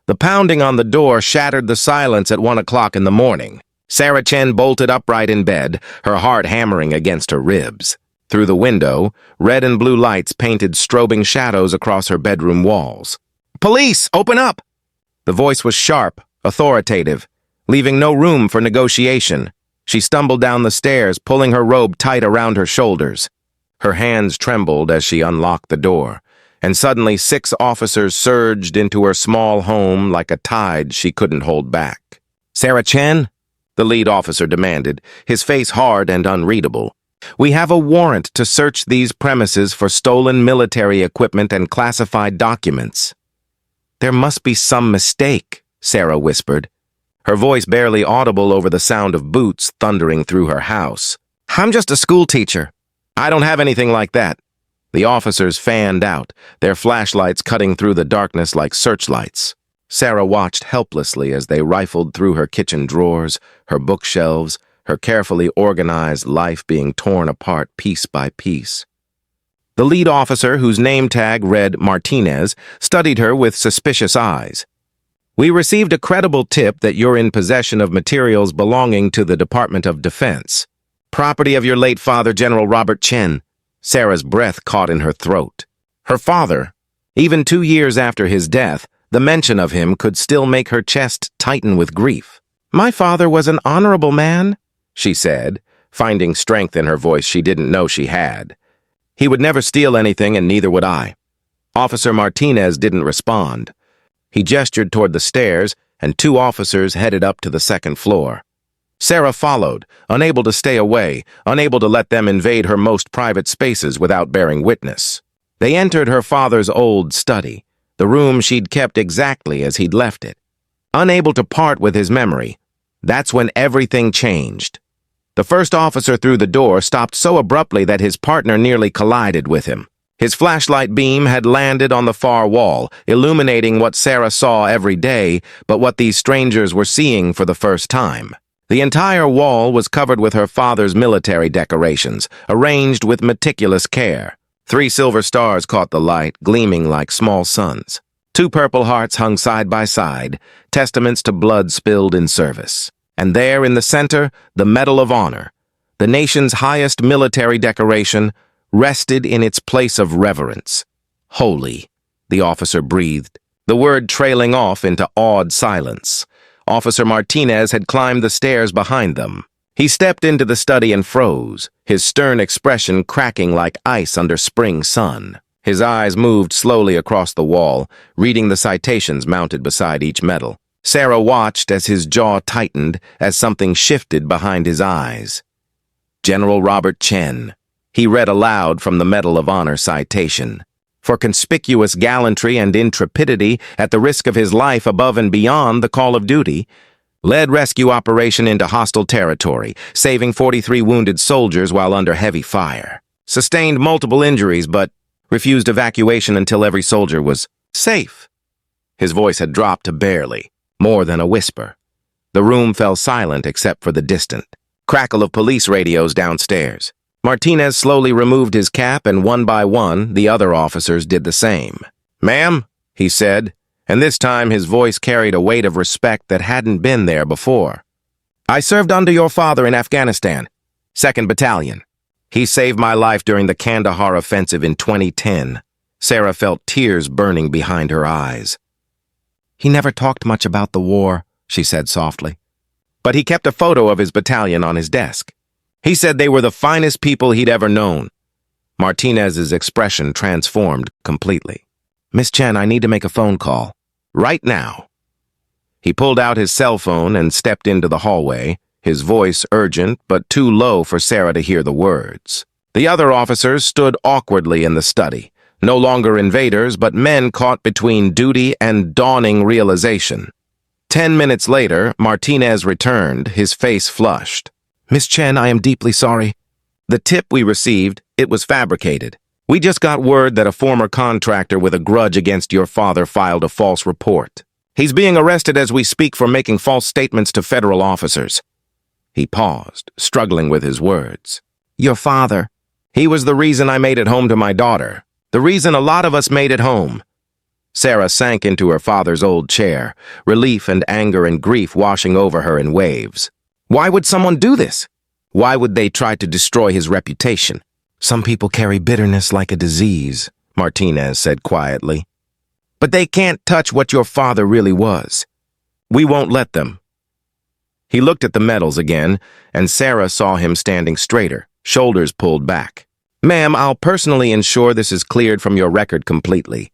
The pounding on the door shattered the silence at 1 o'clock in the morning. Sarah Chen bolted upright in bed, her heart hammering against her ribs. Through the window, red and blue lights painted strobing shadows across her bedroom walls. "Police, open up!" The voice was sharp, authoritative, leaving no room for negotiation. She stumbled down the stairs, pulling her robe tight around her shoulders. Her hands trembled as she unlocked the door, and suddenly 6 officers surged into her small home like a tide she couldn't hold back. "Sarah Chen?" the lead officer demanded, his face hard and unreadable. "We have a warrant to search these premises for stolen military equipment and classified documents." "There must be some mistake," Sarah whispered, her voice barely audible over the sound of boots thundering through her house. "I'm just a school teacher. I don't have anything like that." The officers fanned out, their flashlights cutting through the darkness like searchlights. Sarah watched helplessly as they rifled through her kitchen drawers, her bookshelves, her carefully organized life being torn apart piece by piece. The lead officer, whose name tag read Martinez, studied her with suspicious eyes. "We received a credible tip that you're in possession of materials belonging to the Department of Defense. Property of your late father, General Robert Chen." Sarah's breath caught in her throat. Her father, even 2 years after his death, the mention of him could still make her chest tighten with grief. "My father was an honorable man," she said, finding strength in her voice she didn't know she had. "He would never steal anything, and neither would I." Officer Martinez didn't respond. He gestured toward the stairs, and 2 officers headed up to the 2nd floor. Sarah followed, unable to stay away, unable to let them invade her most private spaces without bearing witness. They entered her father's old study, the room she'd kept exactly as he'd left it. Unable to part with his memory, that's when everything changed. The first officer through the door stopped so abruptly that his partner nearly collided with him. His flashlight beam had landed on the far wall, illuminating what Sarah saw every day, but what these strangers were seeing for the first time. The entire wall was covered with her father's military decorations, arranged with meticulous care. 3 silver stars caught the light, gleaming like small suns. 2 purple hearts hung side by side, testaments to blood spilled in service. And there in the center, the Medal of Honor, the nation's highest military decoration, rested in its place of reverence. "Holy," the officer breathed, the word trailing off into awed silence. Officer Martinez had climbed the stairs behind them. He stepped into the study and froze, his stern expression cracking like ice under spring sun. His eyes moved slowly across the wall, reading the citations mounted beside each medal. Sarah watched as his jaw tightened, as something shifted behind his eyes. "General Robert Chen," he read aloud from the Medal of Honor citation. "For conspicuous gallantry and intrepidity at the risk of his life above and beyond the call of duty, led rescue operation into hostile territory, saving 43 wounded soldiers while under heavy fire. Sustained multiple injuries, but refused evacuation until every soldier was safe." His voice had dropped to barely, more than a whisper. The room fell silent except for the distant crackle of police radios downstairs. Martinez slowly removed his cap, and one by one, the other officers did the same. "Ma'am," he said, and this time his voice carried a weight of respect that hadn't been there before. "I served under your father in Afghanistan, 2nd Battalion. He saved my life during the Kandahar offensive in 2010. Sarah felt tears burning behind her eyes. "He never talked much about the war," she said softly. "But he kept a photo of his battalion on his desk. He said they were the finest people he'd ever known." Martinez's expression transformed completely. "Miss Chen, I need to make a phone call. Right now." He pulled out his cell phone and stepped into the hallway, his voice urgent but too low for Sarah to hear the words. The other officers stood awkwardly in the study, no longer invaders but men caught between duty and dawning realization. 10 minutes later, Martinez returned, his face flushed. "Miss Chen, I am deeply sorry. The tip we received, it was fabricated. We just got word that a former contractor with a grudge against your father filed a false report. He's being arrested as we speak for making false statements to federal officers." He paused, struggling with his words. "Your father. He was the reason I made it home to my daughter. The reason a lot of us made it home." Sarah sank into her father's old chair, relief and anger and grief washing over her in waves. Why would someone do this? Why would they try to destroy his reputation? Some people carry bitterness like a disease, Martinez said quietly. But they can't touch what your father really was. We won't let them. He looked at the medals again, and Sarah saw him standing straighter, shoulders pulled back. Ma'am, I'll personally ensure this is cleared from your record completely,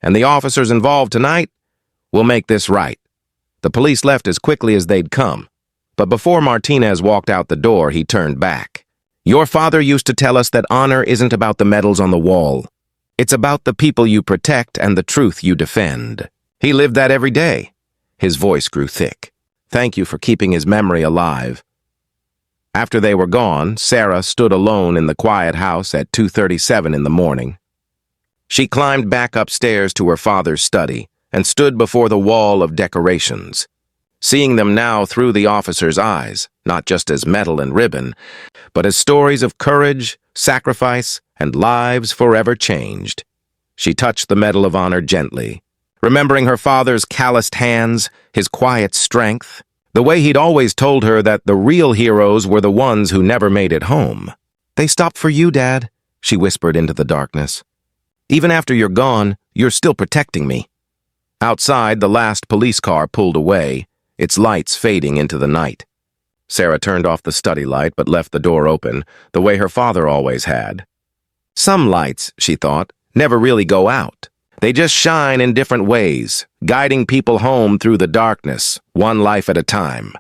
and the officers involved tonight will make this right. The police left as quickly as they'd come, but before Martinez walked out the door, he turned back. Your father used to tell us that honor isn't about the medals on the wall. It's about the people you protect and the truth you defend. He lived that every day. His voice grew thick. Thank you for keeping his memory alive. After they were gone, Sarah stood alone in the quiet house at 2:37 in the morning. She climbed back upstairs to her father's study and stood before the wall of decorations, seeing them now through the officer's eyes, not just as metal and ribbon, but as stories of courage, sacrifice, and lives forever changed. She touched the Medal of Honor gently, remembering her father's calloused hands, his quiet strength, the way he'd always told her that the real heroes were the ones who never made it home. They stopped for you, Dad, she whispered into the darkness. Even after you're gone, you're still protecting me. Outside, the last police car pulled away, its lights fading into the night. Sarah turned off the study light but left the door open, the way her father always had. Some lights, she thought, never really go out. They just shine in different ways, guiding people home through the darkness, one life at a time.